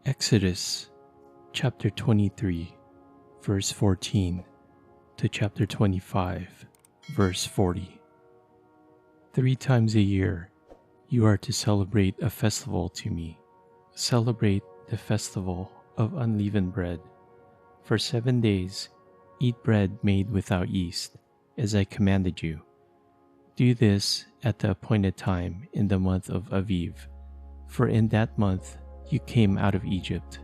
Exodus chapter 23, verse 14 to chapter 25, verse 40. 3 times a year you are to celebrate a festival to me. Celebrate the festival of unleavened bread. For 7 days eat bread made without yeast, as I commanded you. Do this at the appointed time in the month of Aviv, for in that month you came out of Egypt.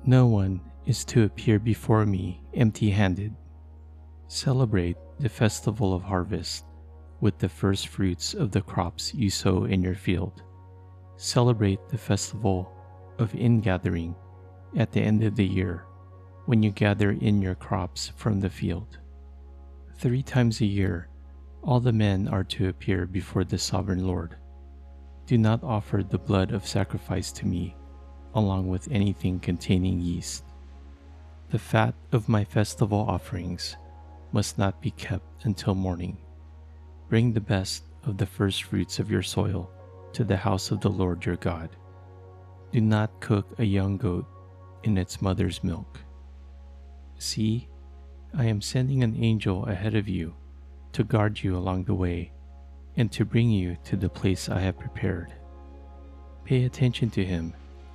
No one is to appear before me empty-handed. Celebrate the festival of harvest with the first fruits of the crops you sow in your field. Celebrate the festival of ingathering at the end of the year, when you gather in your crops from the field. 3 times a year all the men are to appear before the sovereign Lord. Do not offer the blood of sacrifice to me along with anything containing yeast. The fat of my festival offerings must not be kept until morning. Bring the best of the first fruits of your soil to the house of the Lord your God. Do not cook a young goat in its mother's milk. See, I am sending an angel ahead of you to guard you along the way and to bring you to the place I have prepared. Pay attention to him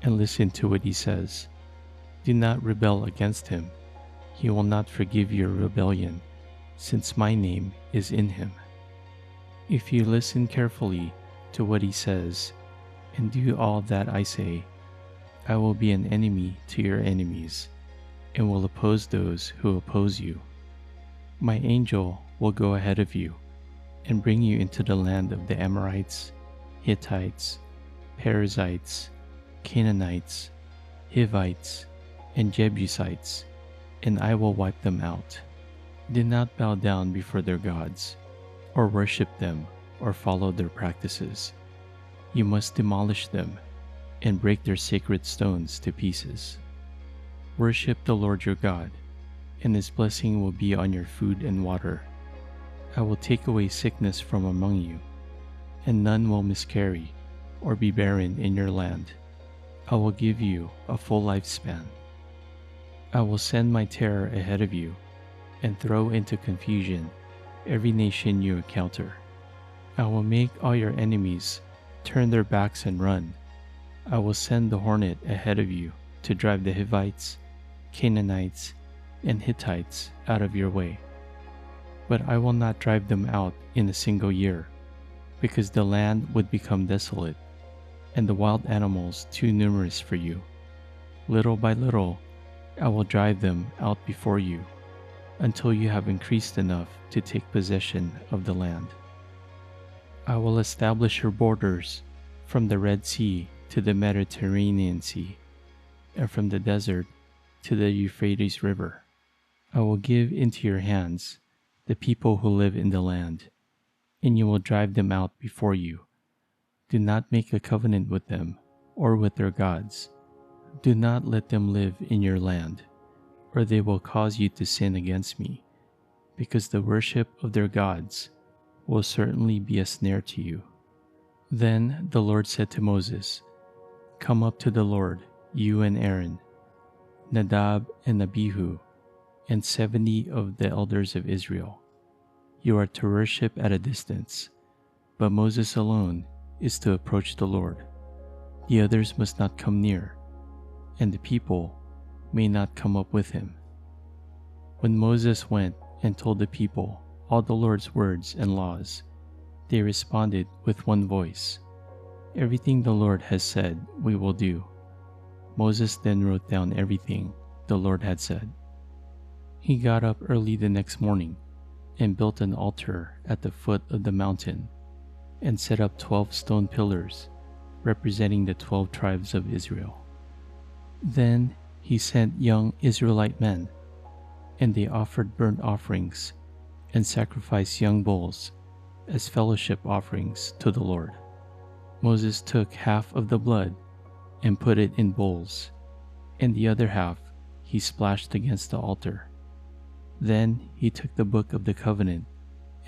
and listen to what he says. Do not rebel against him. He will not forgive your rebellion, since my name is in him. If you listen carefully to what he says and do all that I say, I will be an enemy to your enemies and will oppose those who oppose you. My angel will go ahead of you and bring you into the land of the Amorites, Hittites, Perizzites, Canaanites, Hivites, and Jebusites, and I will wipe them out. Do not bow down before their gods, or worship them, or follow their practices. You must demolish them and break their sacred stones to pieces. Worship the Lord your God, and his blessing will be on your food and water. I will take away sickness from among you, and none will miscarry or be barren in your land. I will give you a full lifespan. I will send my terror ahead of you and throw into confusion every nation you encounter. I will make all your enemies turn their backs and run. I will send the hornet ahead of you to drive the Hivites, Canaanites, and Hittites out of your way. But I will not drive them out in a single year, because the land would become desolate and the wild animals too numerous for you. Little by little, I will drive them out before you, until you have increased enough to take possession of the land. I will establish your borders from the Red Sea to the Mediterranean Sea, and from the desert to the Euphrates River. I will give into your hands the people who live in the land, and you will drive them out before you. Do not make a covenant with them or with their gods. Do not let them live in your land, or they will cause you to sin against me, because the worship of their gods will certainly be a snare to you. Then the Lord said to Moses, Come up to the Lord, you and Aaron, Nadab and Abihu, and 70 of the elders of Israel. You are to worship at a distance, but Moses alone is to approach the Lord. The others must not come near, and the people may not come up with him. When Moses went and told the people all the Lord's words and laws, they responded with one voice, Everything the Lord has said we will do. Moses then wrote down everything the Lord had said. He got up early the next morning and built an altar at the foot of the mountain and set up 12 stone pillars representing the 12 tribes of Israel. Then he sent young Israelite men, and they offered burnt offerings and sacrificed young bulls as fellowship offerings to the Lord. Moses took half of the blood and put it in bowls, and the other half he splashed against the altar. Then he took the book of the covenant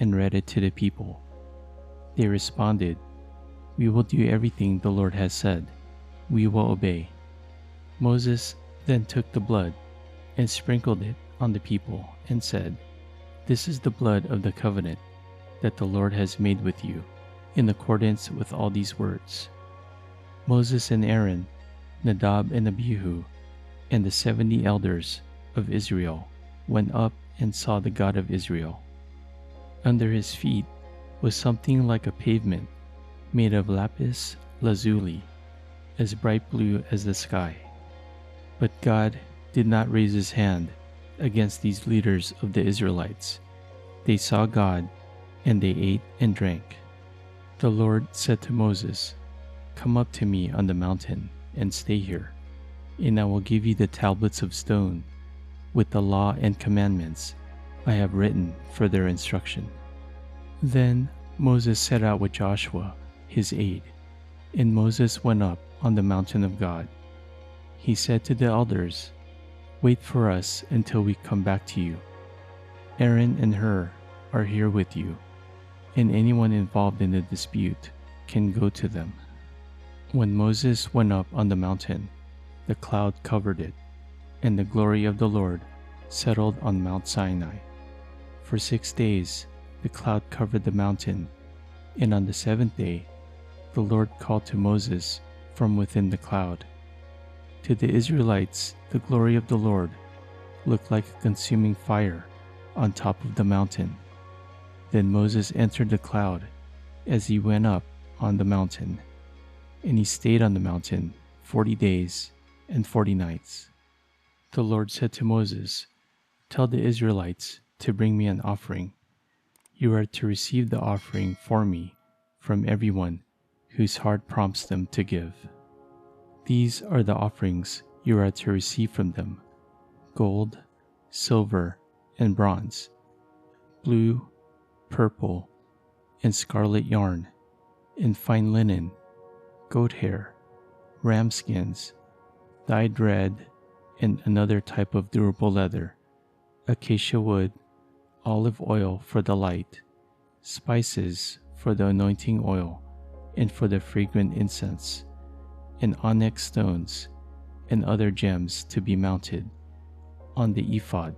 and read it to the people. They responded, We will do everything the Lord has said. We will obey. Moses then took the blood and sprinkled it on the people and said, "This is the blood of the covenant that the Lord has made with you, in accordance with all these words." Moses and Aaron, Nadab and Abihu, and the 70 elders of Israel went up and saw the God of Israel. Under his feet was something like a pavement made of lapis lazuli, as bright blue as the sky. But God did not raise his hand against these leaders of the Israelites. They saw God, and they ate and drank. The Lord said to Moses, "Come up to me on the mountain and stay here, and I will give you the tablets of stone with the law and commandments I have written for their instruction." Then Moses set out with Joshua, his aide, and Moses went up on the mountain of God. He said to the elders, "Wait for us until we come back to you. Aaron and Hur are here with you, and anyone involved in the dispute can go to them." When Moses went up on the mountain, the cloud covered it, and the glory of the Lord settled on Mount Sinai. For 6 days the cloud covered the mountain, and on the 7th day the Lord called to Moses from within the cloud. To the Israelites, the glory of the Lord looked like a consuming fire on top of the mountain. Then Moses entered the cloud as he went up on the mountain, and he stayed on the mountain 40 days and 40 nights. The Lord said to Moses, "Tell the Israelites to bring me an offering. You are to receive the offering for me from everyone whose heart prompts them to give. These are the offerings you are to receive from them: gold, silver, and bronze, blue, purple, and scarlet yarn, and fine linen, goat hair, ram skins, dyed red, and another type of durable leather, acacia wood, olive oil for the light, spices for the anointing oil and for the fragrant incense, and onyx stones and other gems to be mounted on the ephod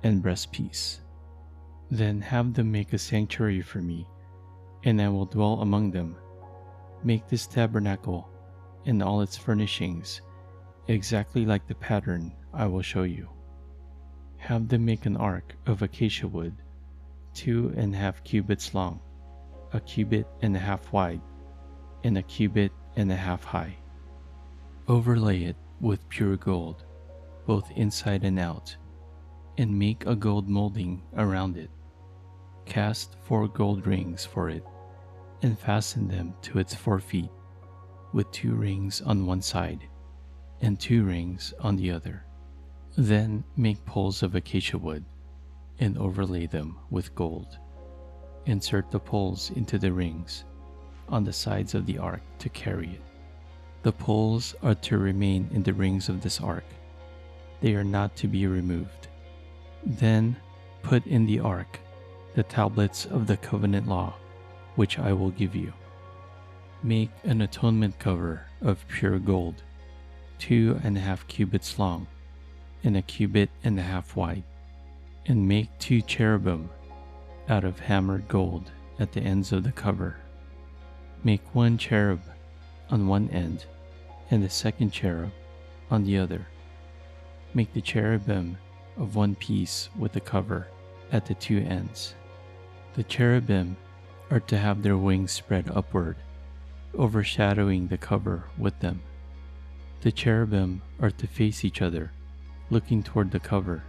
and breastpiece. Then have them make a sanctuary for me, and I will dwell among them. Make this tabernacle and all its furnishings exactly like the pattern I will show you. Have them make an ark of acacia wood, 2.5 cubits long, 1.5 cubits wide, and 1.5 cubits high. Overlay it with pure gold, both inside and out, and make a gold molding around it. Cast 4 gold rings for it, and fasten them to its 4 feet, with 2 rings on one side and 2 rings on the other. Then make poles of acacia wood, and overlay them with gold. Insert the poles into the rings on the sides of the ark to carry it. The poles are to remain in the rings of this ark. They are not to be removed. Then put in the ark the tablets of the covenant law, which I will give you. Make an atonement cover of pure gold, 2.5 cubits long, and 1.5 cubits wide, and make 2 cherubim out of hammered gold at the ends of the cover. Make 1 cherub on one end, and the 2nd cherub on the other. Make the cherubim of one piece with the cover at the 2 ends. The cherubim are to have their wings spread upward, overshadowing the cover with them. The cherubim are to face each other, looking toward the cover.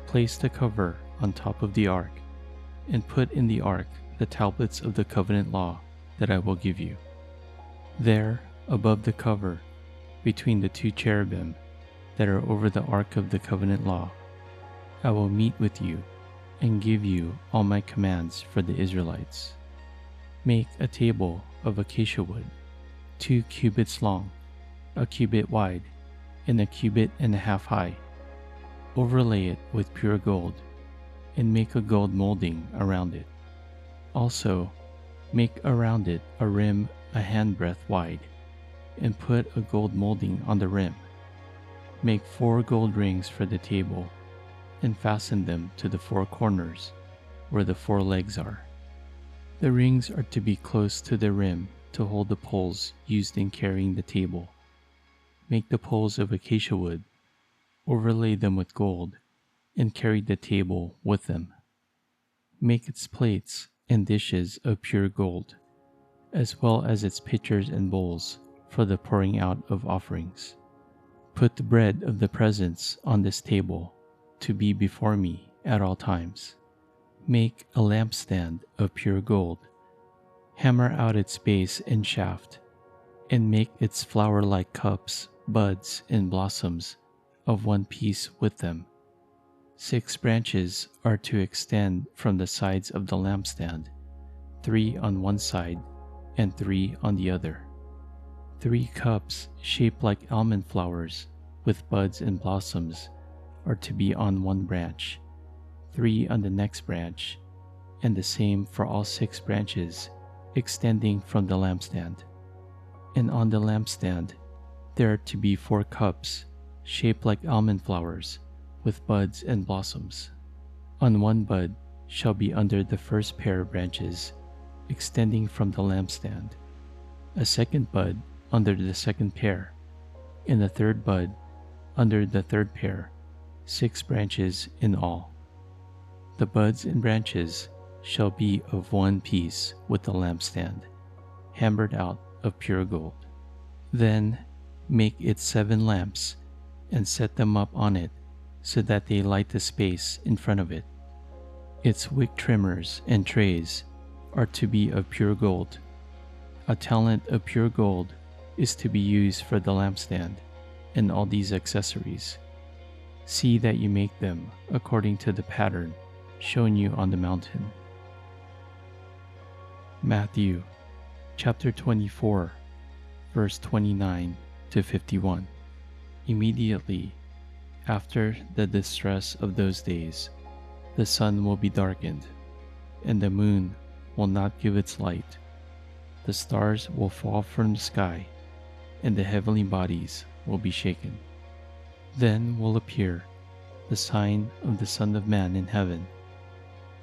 Place the cover on top of the ark, and put in the ark the tablets of the covenant law that I will give you. There, above the cover, between the 2 cherubim that are over the ark of the covenant law, I will meet with you and give you all my commands for the Israelites. Make a table of acacia wood, 2 cubits long, 1 cubit wide, and 1.5 cubits high. Overlay it with pure gold, and make a gold molding around it. Also, make around it a rim a handbreadth wide, and put a gold molding on the rim. Make 4 gold rings for the table, and fasten them to the 4 corners, where the 4 legs are. The rings are to be close to the rim to hold the poles used in carrying the table. Make the poles of acacia wood, overlay them with gold, and carry the table with them. Make its plates and dishes of pure gold, as well as its pitchers and bowls for the pouring out of offerings. Put the bread of the presence on this table to be before me at all times. Make a lampstand of pure gold. Hammer out its base and shaft, and make its flower-like cups, buds, and blossoms of one piece with them. 6 branches are to extend from the sides of the lampstand, 3 on one side and 3 on the other. 3 cups shaped like almond flowers with buds and blossoms are to be on one branch, 3 on the next branch, and the same for all 6 branches extending from the lampstand. And on the lampstand there are to be 4 cups shaped like almond flowers with buds and blossoms. On one bud shall be under the first pair of branches extending from the lampstand, a second bud under the second pair, and a third bud under the third pair, 6 branches in all. The buds and branches shall be of one piece with the lampstand, hammered out of pure gold. Then make its 7 lamps and set them up on it so that they light the space in front of it. Its wick trimmers and trays are to be of pure gold. A talent of pure gold is to be used for the lampstand and all these accessories. See that you make them according to the pattern shown you on the mountain. Matthew chapter 24, verse 29 to 51. Immediately after the distress of those days, the sun will be darkened, and the moon will not give its light. The stars will fall from the sky, and the heavenly bodies will be shaken. Then will appear the sign of the Son of Man in heaven,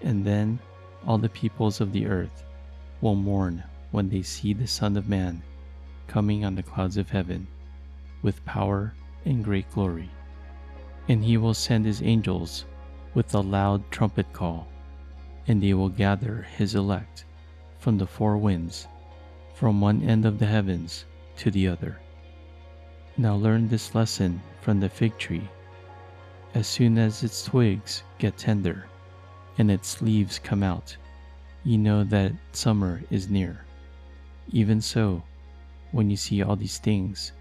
and then all the peoples of the earth will mourn when they see the Son of Man coming on the clouds of heaven with power and great glory. And he will send his angels with a loud trumpet call, and they will gather his elect from the 4 winds, from one end of the heavens to the other. Now learn this lesson from the fig tree. As soon as its twigs get tender and its leaves come out, you know that summer is near. Even so, when you see all these things,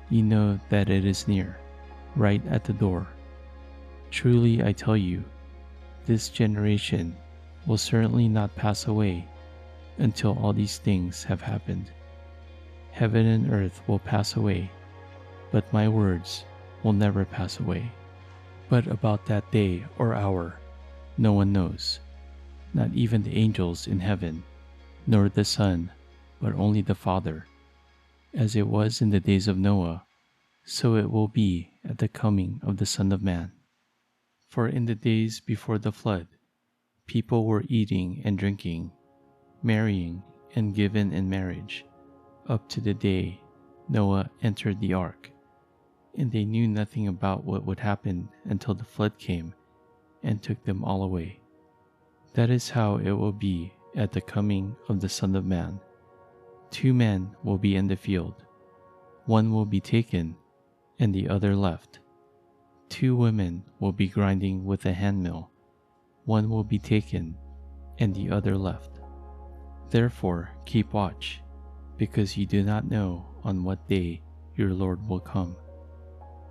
you know that it is near, right at the door. Truly I tell you, this generation will certainly not pass away until all these things have happened. Heaven and earth will pass away, but my words will never pass away. But about that day or hour, no one knows, not even the angels in heaven, nor the Son, but only the Father. As it was in the days of Noah, so it will be at the coming of the Son of Man. For in the days before the flood, people were eating and drinking, marrying and given in marriage, up to the day Noah entered the ark. And they knew nothing about what would happen until the flood came and took them all away. That is how it will be at the coming of the Son of Man. 2 men will be in the field. One will be taken and the other left. 2 women will be grinding with a handmill. One will be taken and the other left. Therefore keep watch, because you do not know on what day your Lord will come.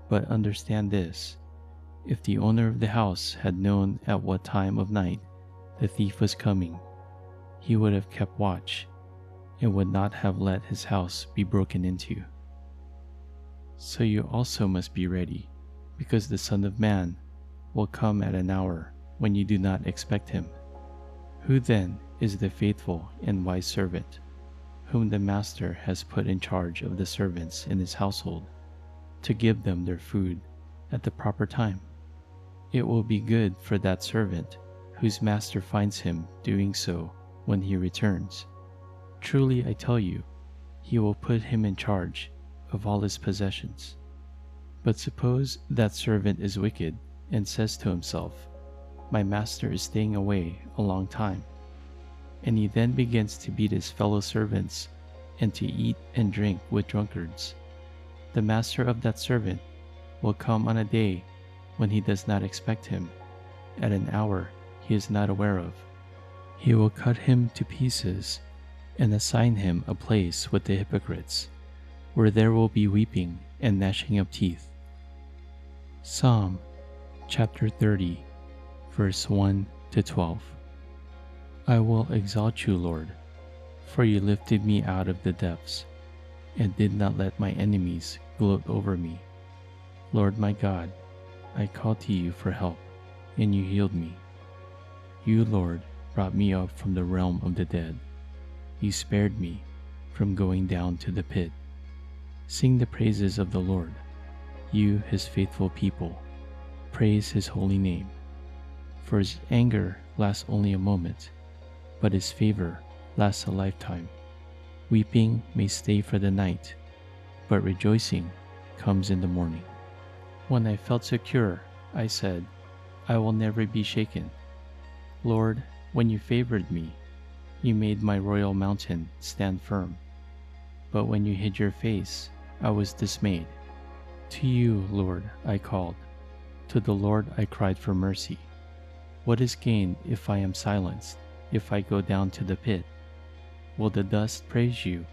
But understand this, if the owner of the house had known at what time of night the thief was coming, he would have kept watch and would not have let his house be broken into. So you also must be ready, because the Son of Man will come at an hour when you do not expect him. Who then is the faithful and wise servant, whom the master has put in charge of the servants in his household, to give them their food at the proper time. It will be good for that servant whose master finds him doing so when he returns. Truly I tell you, he will put him in charge of all his possessions. But suppose that servant is wicked and says to himself, "My master is staying away a long time," and he then begins to beat his fellow servants and to eat and drink with drunkards. The master of that servant will come on a day when he does not expect him, at an hour he is not aware of. He will cut him to pieces and assign him a place with the hypocrites, where there will be weeping and gnashing of teeth. Psalm chapter 30, verse 1 to 12. I will exalt you, Lord, for you lifted me out of the depths, and did not let my enemies gloat over me. Lord my God, I called to you for help, and you healed me. You, Lord, brought me up from the realm of the dead. You spared me from going down to the pit. Sing the praises of the Lord, you his faithful people. Praise his holy name. For his anger lasts only a moment, but his favor lasts a lifetime. Weeping may stay for the night, but rejoicing comes in the morning. When I felt secure, I said, I will never be shaken. Lord, when you favored me, you made my royal mountain stand firm. But when you hid your face, I was dismayed. To you, Lord, I called. To the Lord I cried for mercy. What is gained if I am silenced, if I go down to the pit? Will the dust praise you?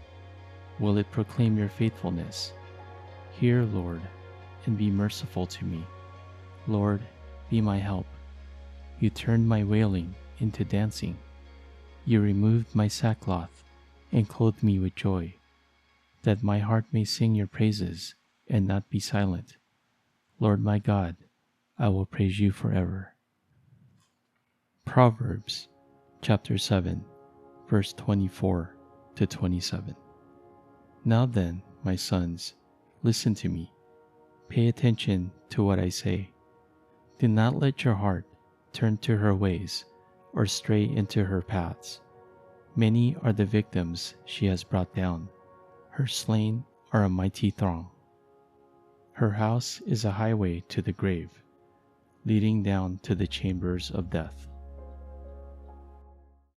Will it proclaim your faithfulness? Hear, Lord, and be merciful to me. Lord, be my help. You turned my wailing into dancing. You removed my sackcloth and clothed me with joy, that my heart may sing your praises and not be silent. Lord my God, I will praise you forever. Proverbs chapter 7, verse 24 to 27. Now then, my sons, listen to me. Pay attention to what I say. Do not let your heart turn to her ways or stray into her paths. Many are the victims she has brought down. Her slain are a mighty throng. Her house is a highway to the grave, leading down to the chambers of death.